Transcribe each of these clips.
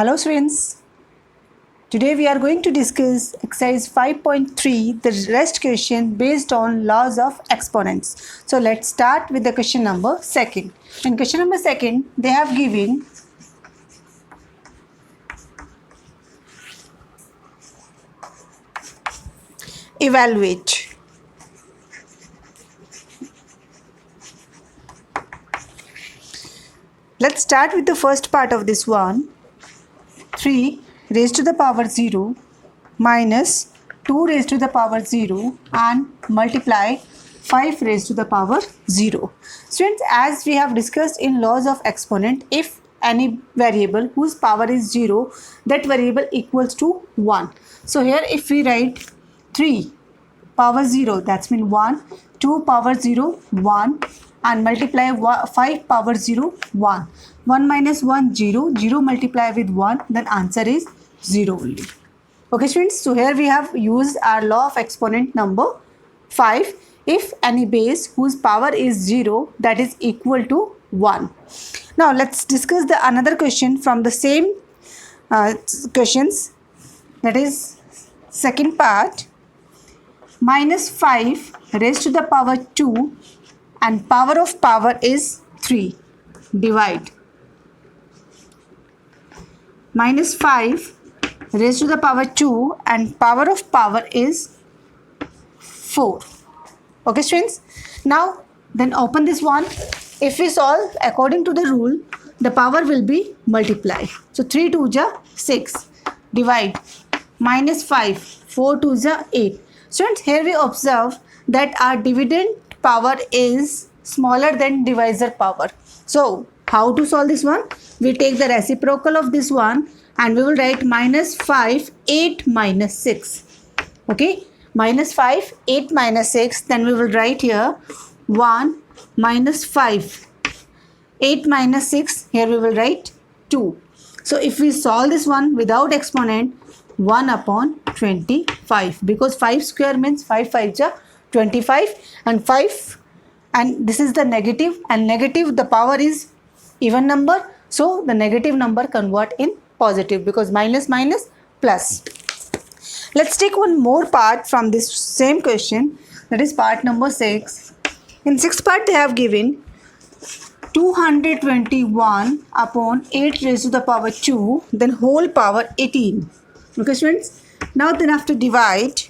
Hello students, today we are going to discuss exercise 5.3, the rest question based on laws of exponents. So let's start with the question number second. In question number second, they have given evaluate. Let's start with the first part of this one. 3 raised to the power 0 minus 2 raised to the power 0 and multiply 5 raised to the power 0. Students, as we have discussed in laws of exponent, if any variable whose power is 0, that variable equals to 1. So here if we write 3 power 0, that's mean 1, 2 power 0, 1 and multiply 5 power 0, 1. 1 minus 1, 0, 0 multiply with 1, then answer is 0 only. Okay students, so here we have used our law of exponent number 5. If any base whose power is 0, that is equal to 1. Now let's discuss the another question from the same questions, that is second part. Minus 5 raised to the power 2 and power of power is 3. Divide. Minus 5 raised to the power 2 and power of power is 4. Okay students, now then open this one. If we solve according to the rule, the power will be multiplied. So 3 2 ja 6. Divide. Minus 5, 4 2 ja 8. Students, here we observe that our dividend power is smaller than divisor power. So how to solve this one? We take the reciprocal of this one and we will write minus 5, 8 minus 6. Okay, minus 5, 8 minus 6. Then we will write here 1 minus 5, 8 minus 6. Here we will write 2. So if we solve this one without exponent, 1 upon 25, because 5 square means 5 5 ja 25 and 5, and this is the negative, and negative the power is even number, so the negative number convert in positive because minus minus plus. Let's take one more part from this same question, that is part number 6. In sixth part they have given 221 upon 8 raised to the power 2, then whole power 18. Okay students, now then after divide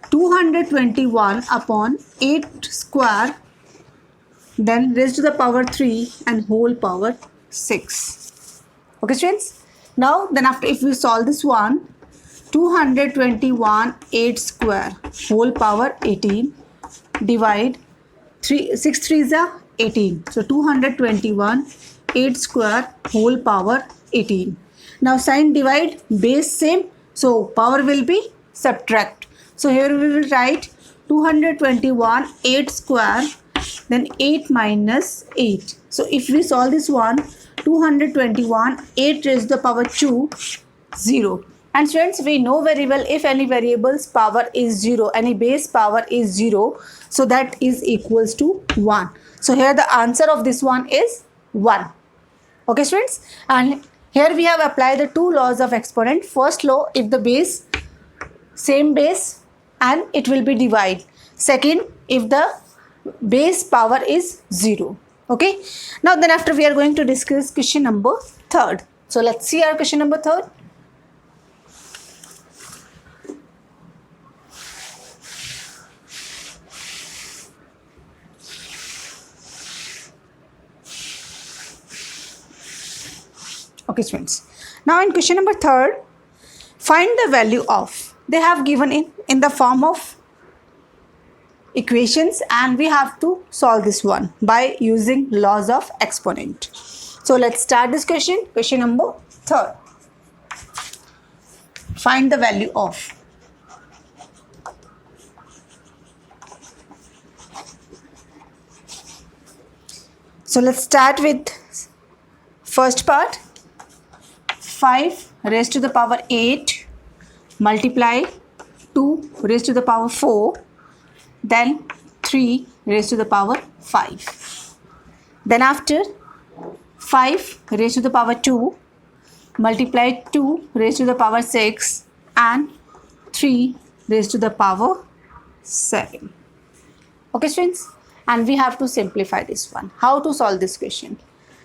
221 upon 8 square, then raised to the power 3 and whole power 6. Okay students, now then after if we solve this one, 221 8 square whole power 18, divide 6 3s are 18. So 221 8 square whole power 18. Now sign divide, base same, so power will be subtract. So here we will write 221 8 square, then 8 minus 8. So if we solve this one, 221 8 raised to the power 2, 0. And students, we know very well if any variable's power is 0, any base power is 0, so that is equals to 1. So here the answer of this one is 1. Okay students, and here we have applied the two laws of exponent. First law, if the base same base and it will be divide. Second, if the base power is 0. Okay, now then after we are going to discuss question number 3. So let's see our question number 3. Okay students, now in question number 3, find the value of. They have given in the form of equations and we have to solve this one by using laws of exponent. So let's start this question. Question number 3. Find the value of. So let's start with first part. 5 raised to the power 8 multiply 2 raised to the power 4, then 3 raised to the power 5. Then after 5 raised to the power 2, multiply 2 raised to the power 6 and 3 raised to the power 7. Okay students, and we have to simplify this one. How to solve this question?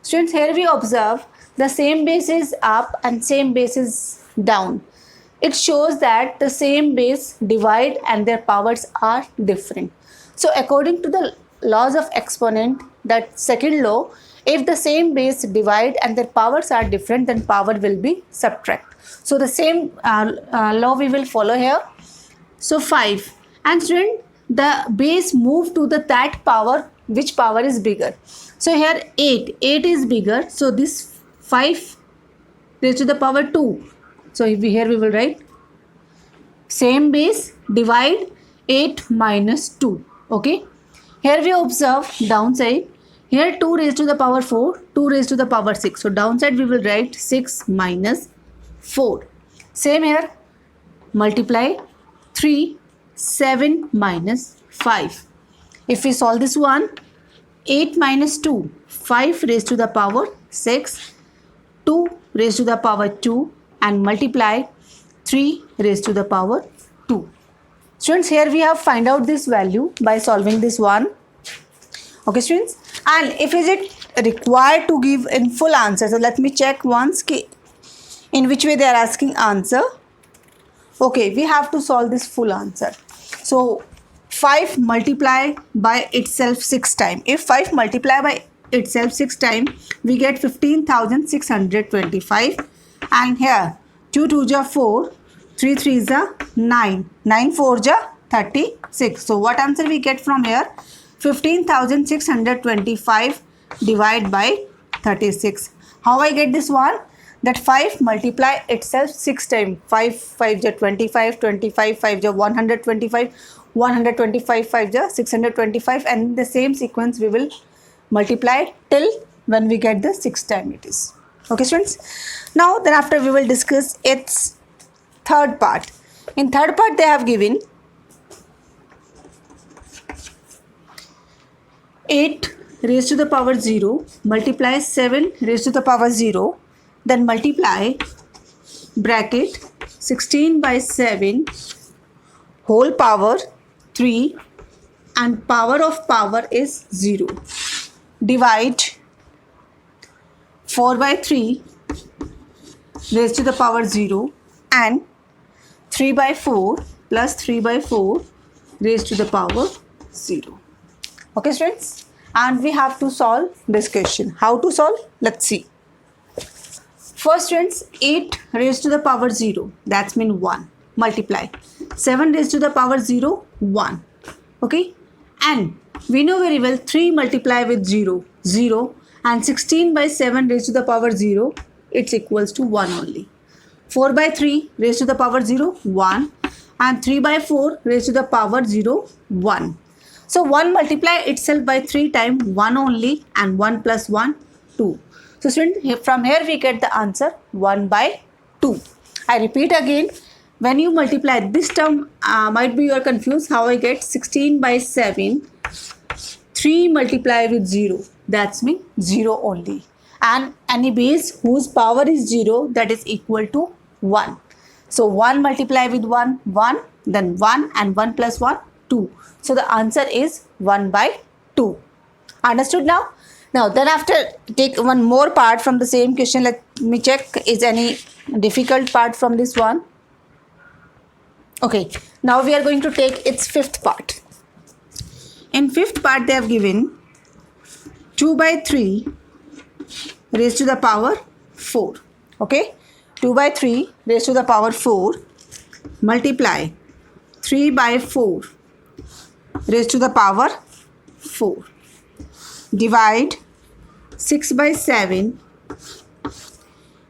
Students, here we observe the same base is up and same base is down. It shows that the same base divide and their powers are different. So according to the laws of exponent, that second law, if the same base divide and their powers are different, then power will be subtract. So the same law we will follow here. So 5, and student, the base move to that power, which power is bigger. So here 8 is bigger, so this 5 raised to the power 2. So here we will write same base divide 8 minus 2. Okay, here we observe downside. Here 2 raised to the power 4, 2 raised to the power 6. So downside we will write 6 minus 4. Same here, multiply 3, 7 minus 5. If we solve this one, 8 minus 2, 5 raised to the power 6, 2 raised to the power 2 and multiply 3 raised to the power 2. Students, here we have find out this value by solving this one. Okay students, and if is it required to give in full answer, so let me check once in which way they are asking answer. Okay, we have to solve this full answer. So 5 multiply by itself 6 times. If 5 multiply by itself 6 times, we get 15,625. And here 2 2 ja 4, 3 3 ja 9, 9 4 ja 36. So what answer we get from here? 15,625 divided by 36. How I get this one? That 5 multiply itself 6 times. 5 5 ja 25, 25 5 ja 125, 125 5 ja 625, and the same sequence we will multiply till when we get the 6 time it is. Okay students, now then after we will discuss its third part. In third part they have given 8 raised to the power 0 multiply 7 raised to the power 0, then multiply bracket 16 by 7 whole power 3 and power of power is 0. Divide 4 by 3 raised to the power 0 and 3 by 4 plus 3 by 4 raised to the power 0. Okay students, and we have to solve this question. How to solve? Let's see. First students, 8 raised to the power 0, that's mean 1, multiply 7 raised to the power 0, 1. Okay, and we know very well 3 multiply with 0, 0, and 16 by 7 raised to the power 0, it's equals to 1 only. 4 by 3 raised to the power 0, 1, and 3 by 4 raised to the power 0, 1. So 1 multiply itself by 3 times 1 only, and 1 plus 1, 2. So students, from here we get the answer 1 by 2. I repeat again, when you multiply this term, might be you are confused how I get 16 by 7, 3 multiply with 0, that's mean 0 only. And any base whose power is 0, that is equal to 1. So 1 multiply with 1, 1, then 1 and 1 plus 1, 2. So the answer is 1 by 2. Understood now? Now then after take one more part from the same question. Let me check is any difficult part from this one. Okay, now we are going to take its fifth part. In fifth part they have given 2 by 3 raised to the power 4. Okay, 2 by 3 raised to the power 4 multiply 3 by 4 raised to the power 4. Divide 6 by 7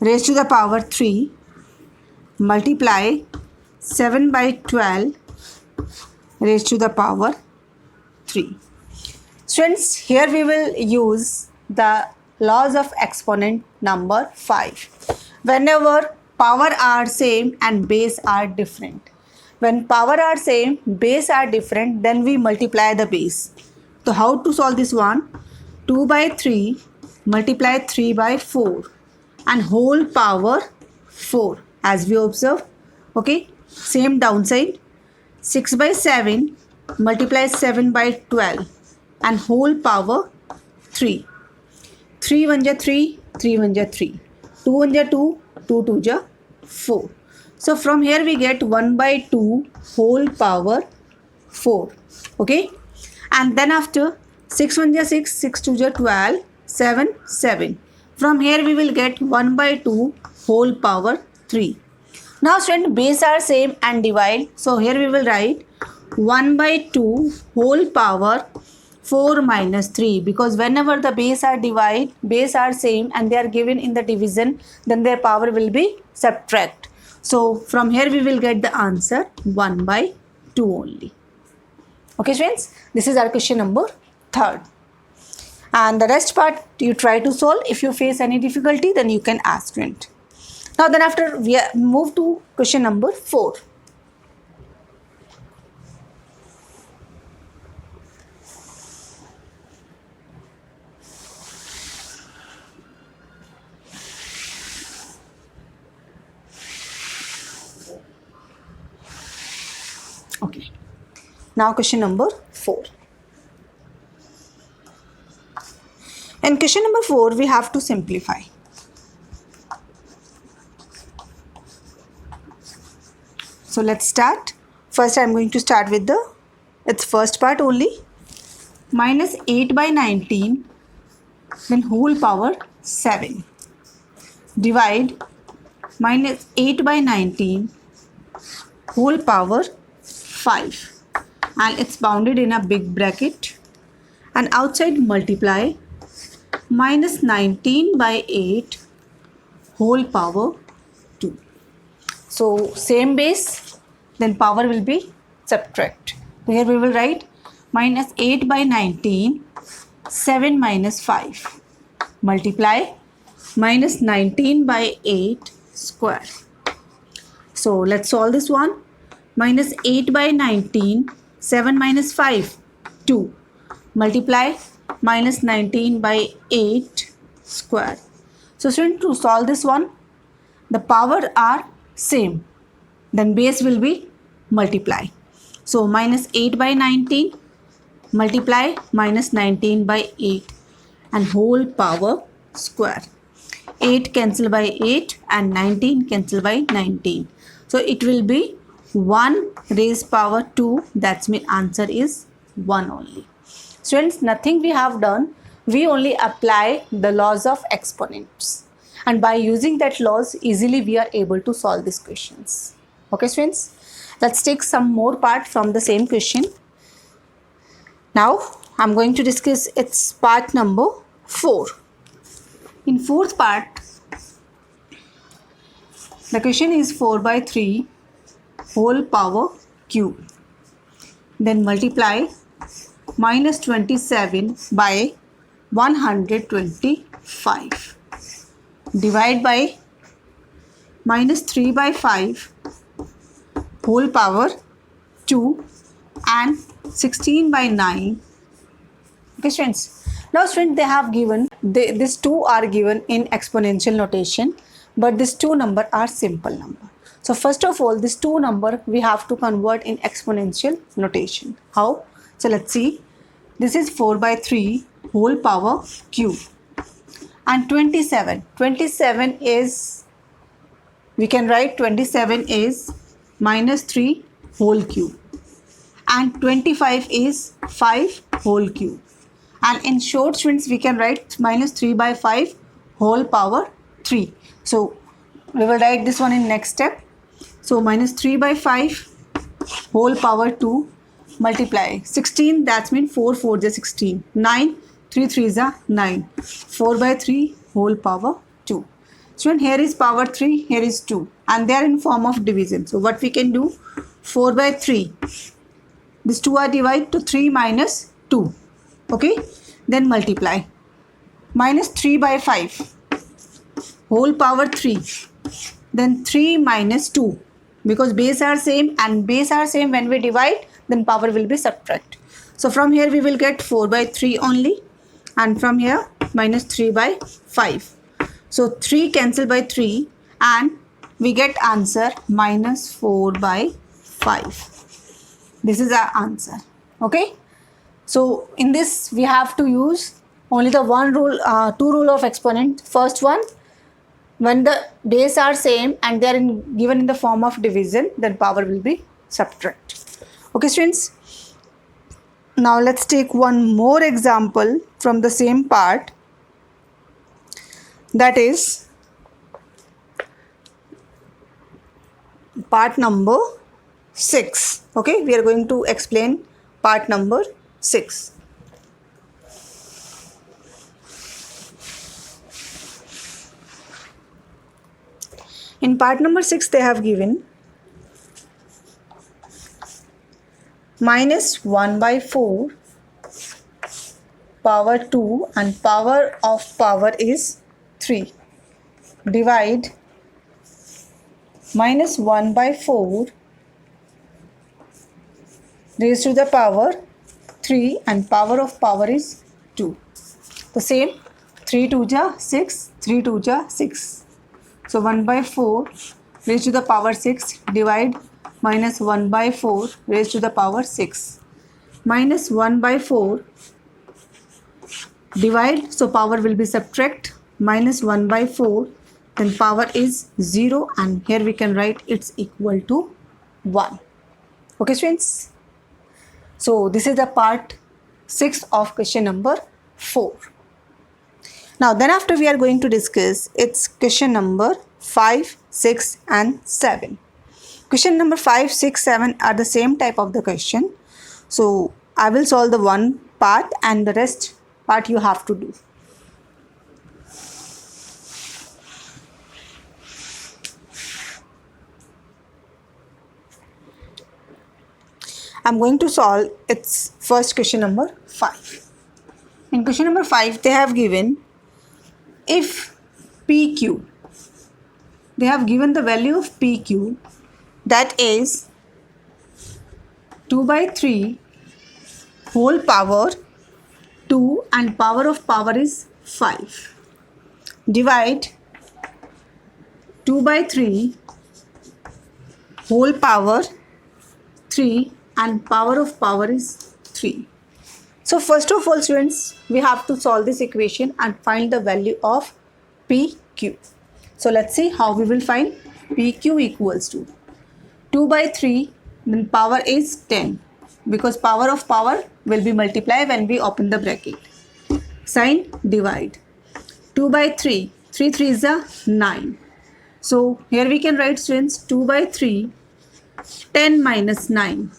raised to the power 3 multiply 7 by 12 raised to the power 3. Students, here we will use the laws of exponent number 5. Whenever power are same and base are different. When power are same, base are different, then we multiply the base. So how to solve this one? 2 by 3 multiply 3 by 4 and whole power 4 as we observe. Okay, same downside. 6 by 7 multiply 7 by 12 and whole power 3. 3 1 ja 3, 3 1 ja 3, 2 1 ja 2, 2 2 ja 4. So from here we get 1 by 2 whole power 4. Okay, and then after 6 1 ja 6, 6 2 ja 12, 7 7. From here we will get 1 by 2 whole power 3. Now student, base are same and divide. So here we will write 1 by 2 whole power 4 minus 3, because whenever the base are same and they are given in the division, then their power will be subtract. So from here we will get the answer 1 by 2 only. Okay friends, this is our question number 3rd. And the rest part you try to solve. If you face any difficulty, then you can ask friend. Now then after we move to question number 4. Okay, now question number 4. In question number 4, we have to simplify. So let's start. First I am going to start with its first part only. Minus 8 by 19, then whole power 7. Divide minus 8 by 19 whole power 5. And it's bounded in a big bracket. And outside multiply minus 19 by 8 whole power 2. So same base, then power will be subtract. So here we will write minus 8 by 19, 7 minus 5. Multiply minus 19 by 8 square. So let's solve this one. Minus 8 by 19, 7 minus 5, 2. Multiply minus 19 by 8 square. So student, to solve this one, the power are same, then base will be multiply. So minus 8 by 19 multiply minus 19 by 8 and whole power square. 8 cancel by 8 and 19 cancel by 19. So it will be 1 raised power 2. That's mean answer is 1 only. Students, nothing we have done. We only apply the laws of exponents. And by using that laws, easily we are able to solve these questions. Okay students, let's take some more part from the same question. Now I'm going to discuss its part number 4. In 4th part, the question is 4 by 3 whole power cube. Then multiply minus 27 by 125. Divide by minus 3 by 5 whole power 2 and 16 by 9. Okay friends, now friends, they have given these two are given in exponential notation, but these two number are simple number. So first of all, this 2 number we have to convert in exponential notation. How? So let's see. This is 4 by 3 whole power cube. And 27. 27 is, we can write 27 is minus 3 whole cube. And 25 is 5 whole cube. And in short students, we can write minus 3 by 5 whole power 3. So we will write this one in next step. So minus 3 by 5 whole power 2 multiply 16, that's mean 4 4 is 16, 9 3 3 is 9, 4 by 3 whole power 2. So here is power 3, here is 2, and they are in form of division. So what we can do, 4 by 3, these two are divided to 3 minus 2. Okay, then multiply minus 3 by 5 whole power 3, then 3 minus 2, because base are same, and base are same when we divide, then power will be subtract. So from here we will get 4 by 3 only, and from here minus 3 by 5. So 3 cancel by 3 and we get answer minus 4 by 5. This is our answer. Okay. So in this we have to use only the two rule of exponent. First one, when the base are same and they are given in the form of division, then power will be subtract. Okay students. Now let's take one more example from the same part, that is part number 6. Okay, we are going to explain part number 6. In part number 6 they have given minus 1 by 4 power 2 and power of power is 3. Divide minus 1 by 4 raised to the power 3 and power of power is 2. The same, 3 2 ja 6, 3 2 ja 6. So 1 by 4 raised to the power 6, divide minus 1 by 4 raised to the power 6. Minus 1 by 4 divide, so power will be subtract, minus 1 by 4, then power is 0 and here we can write it's equal to 1. Okay students. So this is the part 6 of question number 4. Now then after we are going to discuss its question number 5, 6 and 7. Question number 5, 6, 7 are the same type of the question. So I will solve the one part and the rest part you have to do. I'm going to solve its first question number 5. In question number 5 they have given if PQ, they have given the value of PQ, that is 2 by 3 whole power 2 and power of power is 5. Divide 2 by 3 whole power 3 and power of power is 3. So first of all students, we have to solve this equation and find the value of PQ. So let's see how we will find PQ equals to 2 by 3, then power is 10 because power of power will be multiplied when we open the bracket. Sign divide. 2 by 3, 3 3 is a 9. So here we can write students 2 by 3, 10 minus 9.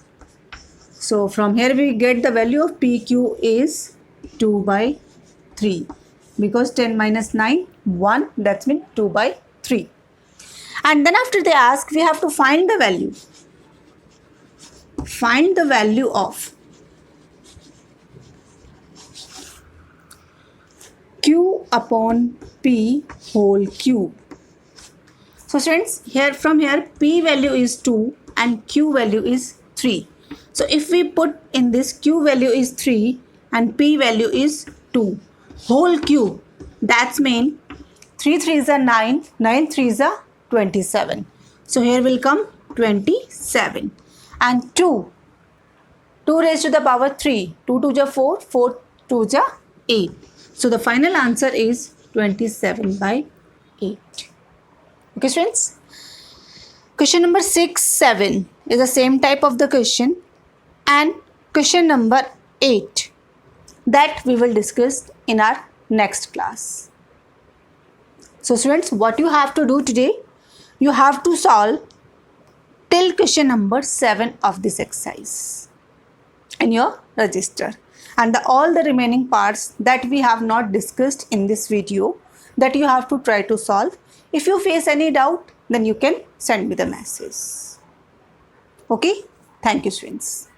So from here we get the value of PQ is 2 by 3 because 10 minus 9, 1, that's mean 2 by 3. And then after they ask, we have to find the value. Find the value of Q upon P whole cube. So students, from here P value is 2 and Q value is 3. So if we put in this Q value is 3 and P value is 2 whole cube, that's mean 3 3 is a 9, 9 3 is a 27. So here will come 27 and 2 raised to the power 3, 2 2 ja 4, 4 2 ja 8. So the final answer is 27 by 8. Okay students. Question number 6, 7 is the same type of the question, and question number 8 that we will discuss in our next class. So students, what you have to do today, you have to solve till question number 7 of this exercise in your register, and all the remaining parts that we have not discussed in this video that you have to try to solve. If you face any doubt, then you can send me the message. Okay, thank you students.